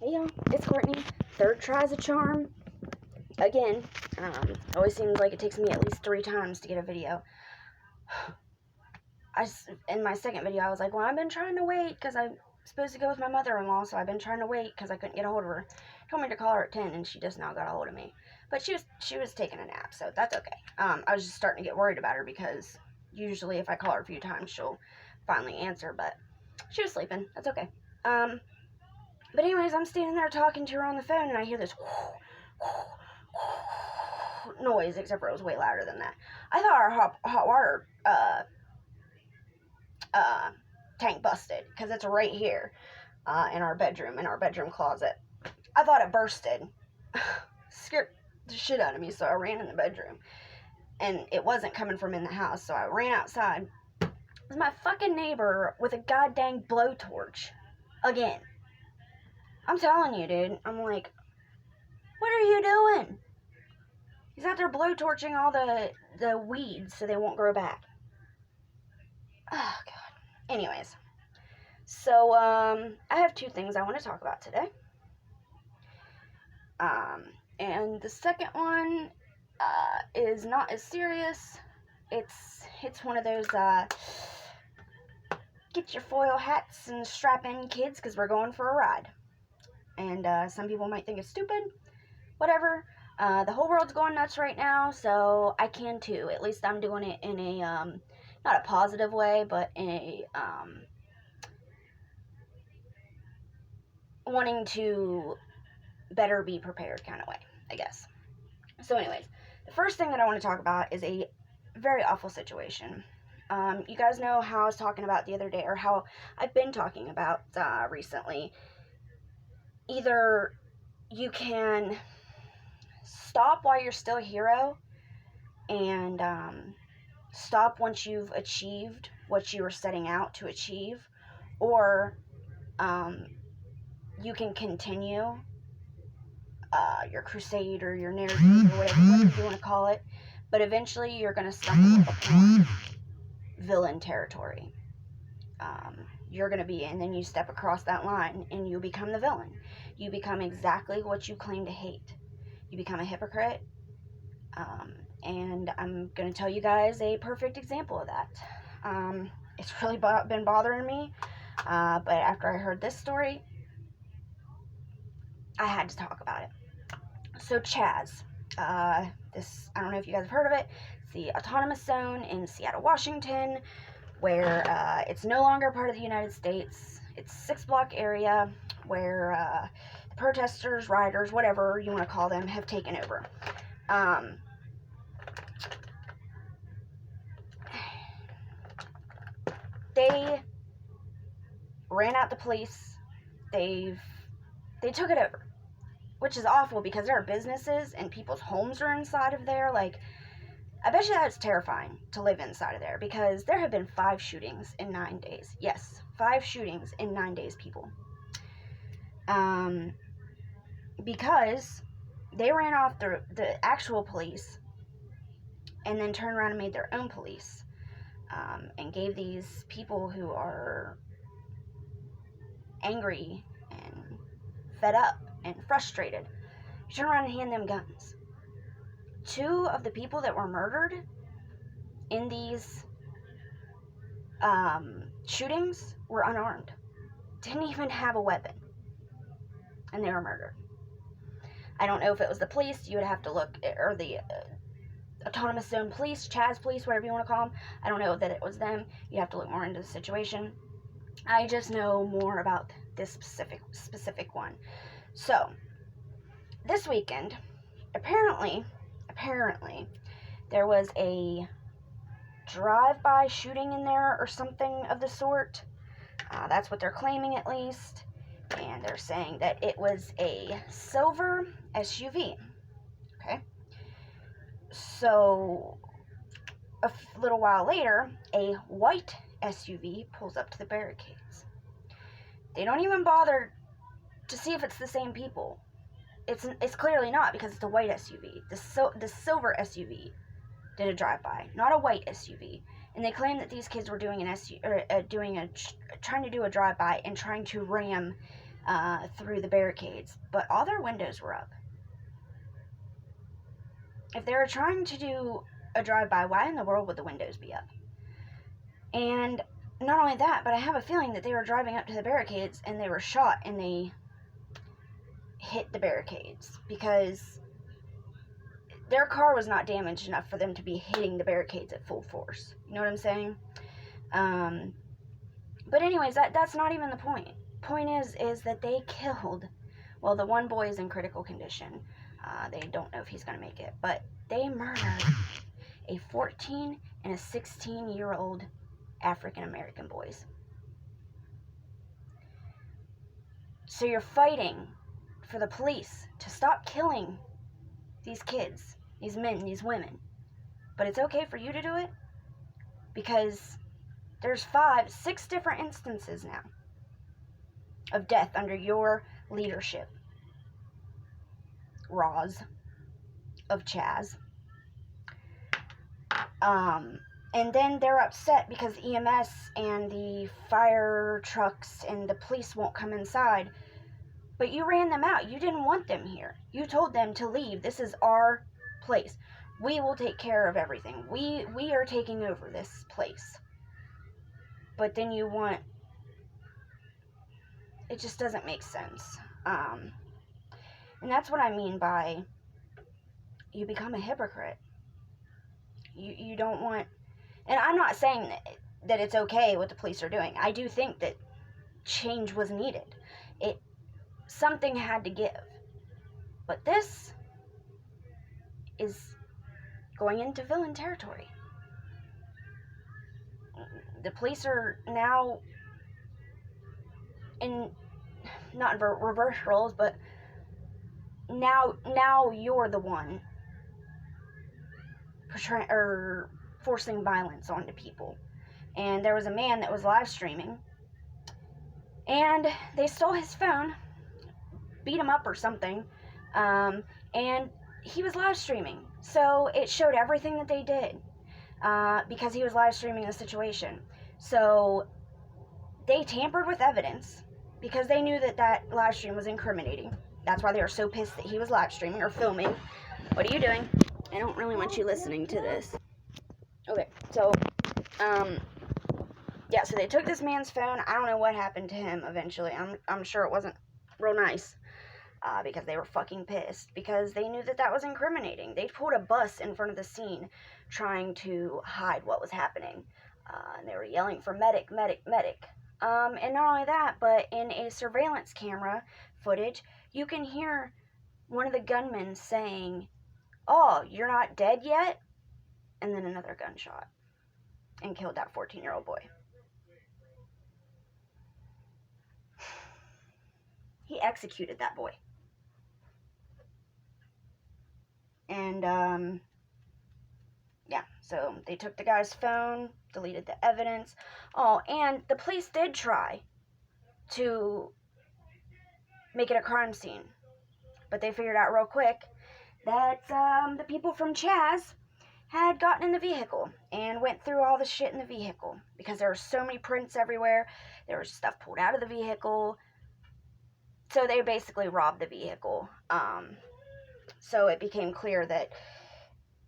Hey y'all, it's Courtney. Third try's a charm. Again, always seems like it takes me at least 3 times to get a video. In my second video, I was like, well, I've been trying to wait because I'm supposed to go with my mother-in-law, so I've been trying to wait because I couldn't get a hold of her. Told me to call her at 10, and she just now got a hold of me. But she was taking a nap, so that's okay. I was just starting to get worried about her because usually if I call her a few times, she'll finally answer, but she was sleeping. That's okay. But anyways, I'm standing there talking to her on the phone, and I hear this noise, except for it was way louder than that. I thought our hot water tank busted, because it's right here in our bedroom closet. I thought it bursted. Scared the shit out of me, so I ran in the bedroom. And it wasn't coming from in the house, so I ran outside. It was my fucking neighbor with a goddamn blowtorch. Again. I'm telling you, dude. I'm like, what are you doing? He's out there blowtorching all the weeds so they won't grow back. Oh, God. Anyways. So, I have 2 things I want to talk about today. And the second one, is not as serious. It's one of those, get your foil hats and strap in, kids, because we're going for a ride. And some people might think it's stupid. Whatever. The whole world's going nuts right now, so I can too. At least I'm doing it in a, not a positive way, but in a, wanting to better be prepared kind of way, I guess. So anyways, the first thing that I want to talk about is a very awful situation. You guys know how I was talking about the other day, or how I've been talking about recently. Either you can stop while you're still a hero, and stop once you've achieved what you were setting out to achieve, or you can continue your crusade or your narrative or whatever you want to call it, but eventually you're going to stumble upon villain territory. You're going to be, and then you step across that line and you become the villain. You become exactly what you claim to hate. You become a hypocrite. And I'm going to tell you guys a perfect example of that. It's really been bothering me. But after I heard this story, I had to talk about it. So Chaz, I don't know if you guys have heard of it. It's the autonomous zone in Seattle, Washington, where it's no longer part of the United States. It's a 6-block area where the protesters, rioters, whatever you want to call them, have taken over. They ran out the police. They took it over, which is awful because there are businesses and people's homes are inside of there. Like, I bet you that's terrifying to live inside of there, because there have been 5 shootings in 9 days. Yes, 5 shootings in 9 days, people. Because they ran off the actual police and then turned around and made their own police, and gave these people who are angry and fed up and frustrated, turn around and hand them guns. 2 of the people that were murdered in these shootings were unarmed. Didn't even have a weapon. And they were murdered. I don't know if it was the police. You would have to look, or the autonomous zone police, Chaz police, whatever you want to call them. I don't know that it was them. You have to look more into the situation. I just know more about this specific one. So, this weekend, apparently, there was a drive-by shooting in there or something of the sort. That's what they're claiming, at least. And they're saying that it was a silver SUV. Okay? So, a little while later, a white SUV pulls up to the barricades. They don't even bother to see if it's the same people. It's clearly not, because it's a white SUV. The silver SUV did a drive-by, not a white SUV. And they claim that these kids were doing trying to do a drive-by and trying to ram through the barricades, but all their windows were up. If they were trying to do a drive-by, why in the world would the windows be up? And not only that, but I have a feeling that they were driving up to the barricades and they were shot and they hit the barricades, because their car was not damaged enough for them to be hitting the barricades at full force. You know what I'm saying? But anyways, that's not even the point. Point is that they killed, well, the one boy is in critical condition. They don't know if he's going to make it, but they murdered a 14 and a 16-year-old African-American boys. So you're fighting for the police to stop killing these kids, these men, these women. But it's okay for you to do it? Because there's 5, 6 different instances now of death under your leadership. Roz of Chaz. And then they're upset because EMS and the fire trucks and the police won't come inside. But you ran them out. You didn't want them here. You told them to leave. This is our place. We will take care of everything. We are taking over this place. But then you want... It just doesn't make sense. And that's what I mean by you become a hypocrite. You don't want... And I'm not saying that it's okay what the police are doing. I do think that change was needed. Something had to give. But this is going into villain territory. The police are now in, not in reverse roles, but now you're the one portraying or forcing violence onto people. And there was a man that was live streaming, and they stole his phone, beat him up or something, and he was live streaming. So it showed everything that they did, because he was live streaming the situation. So they tampered with evidence because they knew that live stream was incriminating. That's why they were so pissed that he was live streaming or filming. What are you doing? I don't really want you listening to this. Okay, so, yeah, so they took this man's phone. I don't know what happened to him eventually. I'm sure it wasn't real nice, because they were fucking pissed, because they knew that was incriminating. They pulled a bus in front of the scene trying to hide what was happening, and they were yelling for medic, medic, medic. And not only that, but in a surveillance camera footage, you can hear one of the gunmen saying, "Oh, you're not dead yet?" And then another gunshot, and killed that 14-year-old boy. He executed that boy. And, yeah, so they took the guy's phone, deleted the evidence. Oh, and the police did try to make it a crime scene, but they figured out real quick that, the people from Chaz had gotten in the vehicle and went through all the shit in the vehicle, because there were so many prints everywhere. There was stuff pulled out of the vehicle. So they basically robbed the vehicle. So it became clear that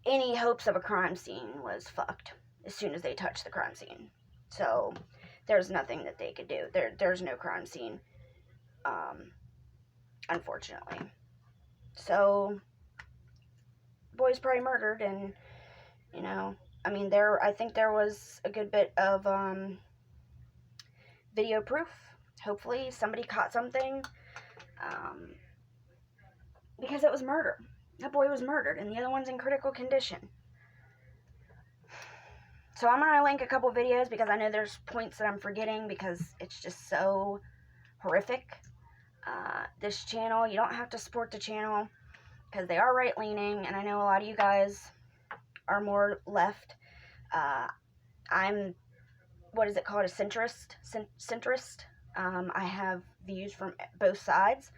any hopes of a crime scene was fucked as soon as they touched the crime scene. So there's nothing that they could do. There's no crime scene, unfortunately. So boy's probably murdered, and you know, I mean, I think there was a good bit of video proof. Hopefully somebody caught something, because it was murder. That boy was murdered, and the other one's in critical condition. So I'm going to link a couple videos, because I know there's points that I'm forgetting, because it's just so horrific. This channel, you don't have to support the channel, because they are right-leaning, and I know a lot of you guys are more left. I'm, what is it called, a centrist? Centrist. I have views from both sides.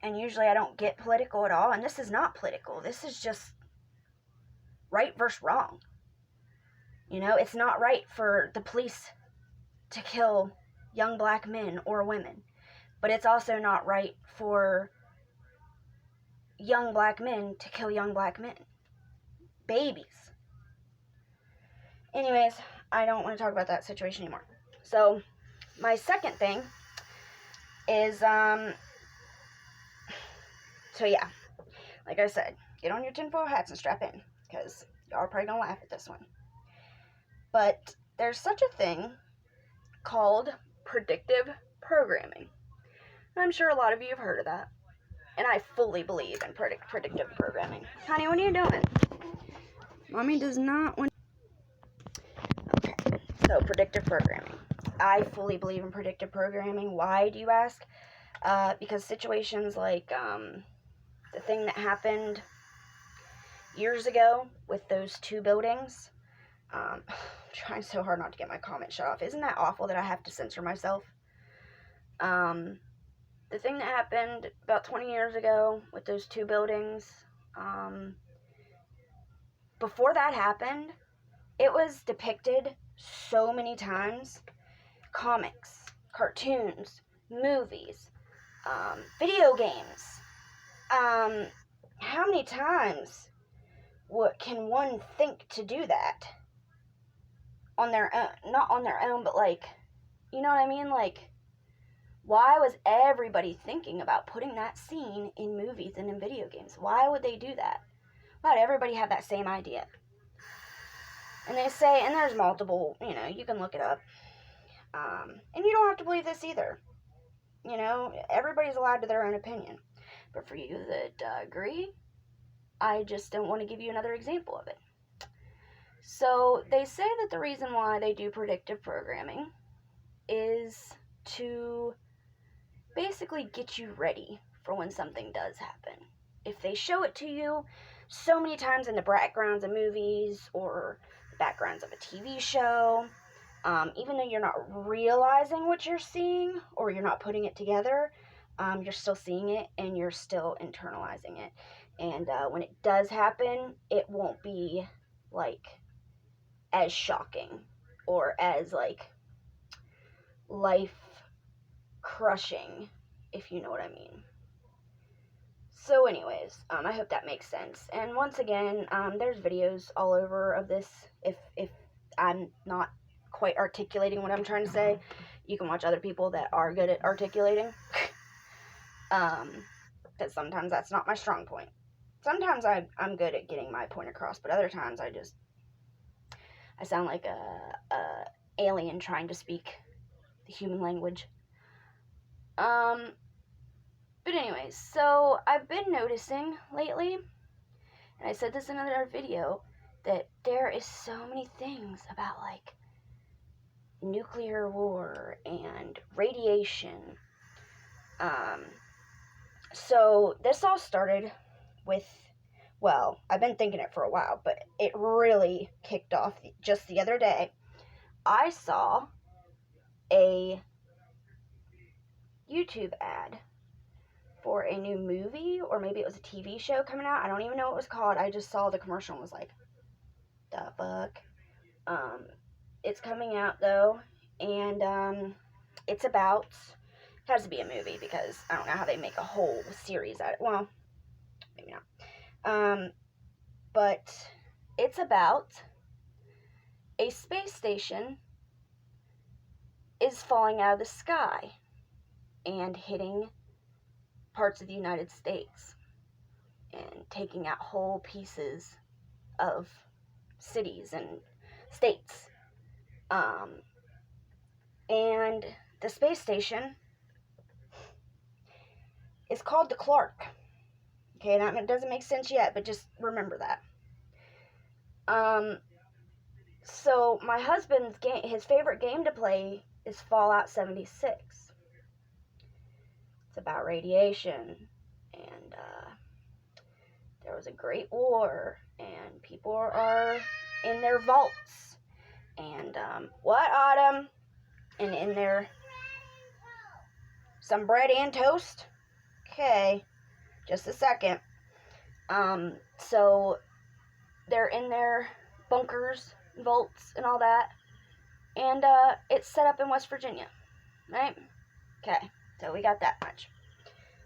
And usually I don't get political at all, and this is not political. This is just right versus wrong. You know, it's not right for the police to kill young black men or women. But it's also not right for young black men to kill young black men. Babies. Anyways, I don't want to talk about that situation anymore. So, my second thing is, so yeah, like I said, get on your tinfoil hats and strap in, because y'all are probably going to laugh at this one. But there's such a thing called predictive programming. I'm sure a lot of you have heard of that. And I fully believe in predictive programming. Honey, what are you doing? Mommy does not want... Okay, so predictive programming. I fully believe in predictive programming. Why, do you ask? Because situations like the thing that happened years ago with those 2 buildings. I'm trying so hard not to get my comment shut off. Isn't that awful that I have to censor myself? The thing that happened about 20 years ago with those 2 buildings, before that happened, it was depicted so many times. Comics, cartoons, movies, video games. How many times can one think to do that on their own? Not on their own, but like, you know what I mean? Like, why was everybody thinking about putting that scene in movies and in video games? Why would they do that? Why would everybody have that same idea? And they say, and there's multiple, you can look it up. And you don't have to believe this either. Everybody's allowed to their own opinion. But for you that agree, I just don't want to give you another example of it. So they say that the reason why they do predictive programming is to basically get you ready for when something does happen. If they show it to you so many times in the backgrounds of movies or the backgrounds of a TV show, even though you're not realizing what you're seeing or you're not putting it together, you're still seeing it and you're still internalizing it. And when it does happen, it won't be like as shocking or as like life crushing, if you know what I mean. So anyways, I hope that makes sense. And once again, there's videos all over of this. If I'm not quite articulating what I'm trying to say, you can watch other people that are good at articulating. Because sometimes that's not my strong point. Sometimes I'm good at getting my point across, but other times I sound like a alien trying to speak the human language. But anyways, so I've been noticing lately, and I said this in another video, that there is so many things about like nuclear war and radiation. So this all started with, well, I've been thinking it for a while, but it really kicked off just the other day. I saw a YouTube ad for a new movie, or maybe it was a TV show coming out. I don't even know what it was called. I just saw the commercial and was like, the fuck? It's coming out though, and it's about, it has to be a movie because I don't know how they make a whole series out of it. Well, maybe not. But it's about a space station is falling out of the sky and hitting parts of the United States and taking out whole pieces of cities and states. And the space station is called the Clark. Okay, that doesn't make sense yet, but just remember that. So my husband's game, his favorite game to play is Fallout 76. It's about radiation, and there was a great war, and people are in their vaults, and what, Autumn? And in there, some bread and toast? Okay, just a second. So they're in their bunkers, vaults, and all that, and it's set up in West Virginia. right? Okay, so we got that much.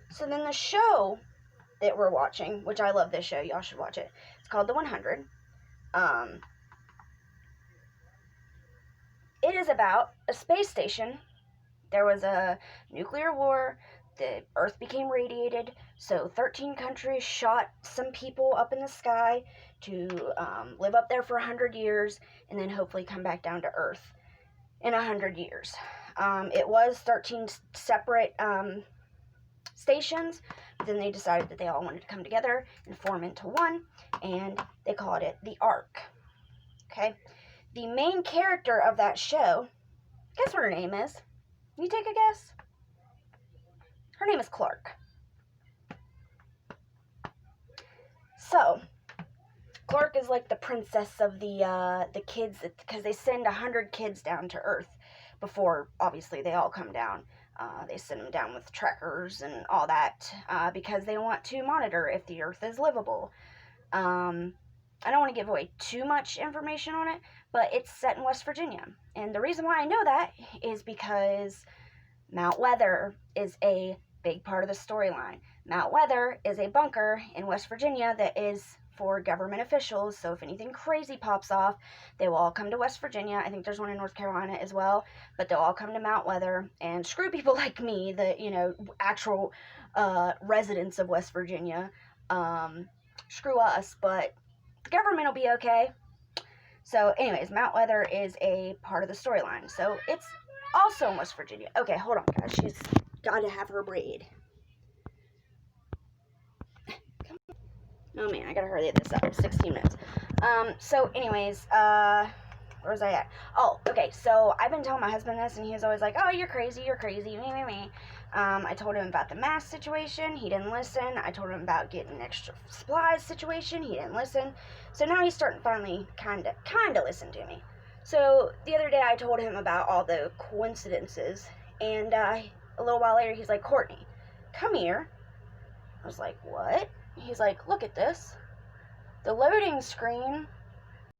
So then the show that we're watching, which I love this show, y'all should watch it. It's called The 100. It is about a space station. There was a nuclear war. The Earth became radiated, so 13 countries shot some people up in the sky to live up there for 100 years and then hopefully come back down to Earth in 100 years. It was 13 separate stations, but then they decided that they all wanted to come together and form into one, and they called it the Ark. Okay? The main character of that show, guess what her name is? Can you take a guess? Her name is Clark. So, Clark is like the princess of the kids, because they send 100 kids down to Earth before, obviously, they all come down. They send them down with trackers and all that because they want to monitor if the Earth is livable. I don't want to give away too much information on it, but it's set in West Virginia. And the reason why I know that is because Mount Weather is a big part of the storyline. Mount Weather is a bunker in West Virginia that is for government officials, so if anything crazy pops off, they will all come to West Virginia. I think there's one in North Carolina as well, but they'll all come to Mount Weather and screw people like me, the actual residents of West Virginia. Screw us, but the government will be okay. So anyways, Mount Weather is a part of the storyline, so it's also in West Virginia. Okay, hold on, guys. She's got to have her braid. Oh, man, I gotta hurry this up. 16 minutes. So anyways, where was I at? Oh, okay, so I've been telling my husband this, and he was always like, oh, you're crazy, me. I told him about the mask situation. He didn't listen. I told him about getting extra supplies situation. He didn't listen. So now he's starting to finally kind of listen to me. So the other day I told him about all the coincidences, and a little while later he's like, Courtney, come here. I was like, what? He's like, look at this. The loading screen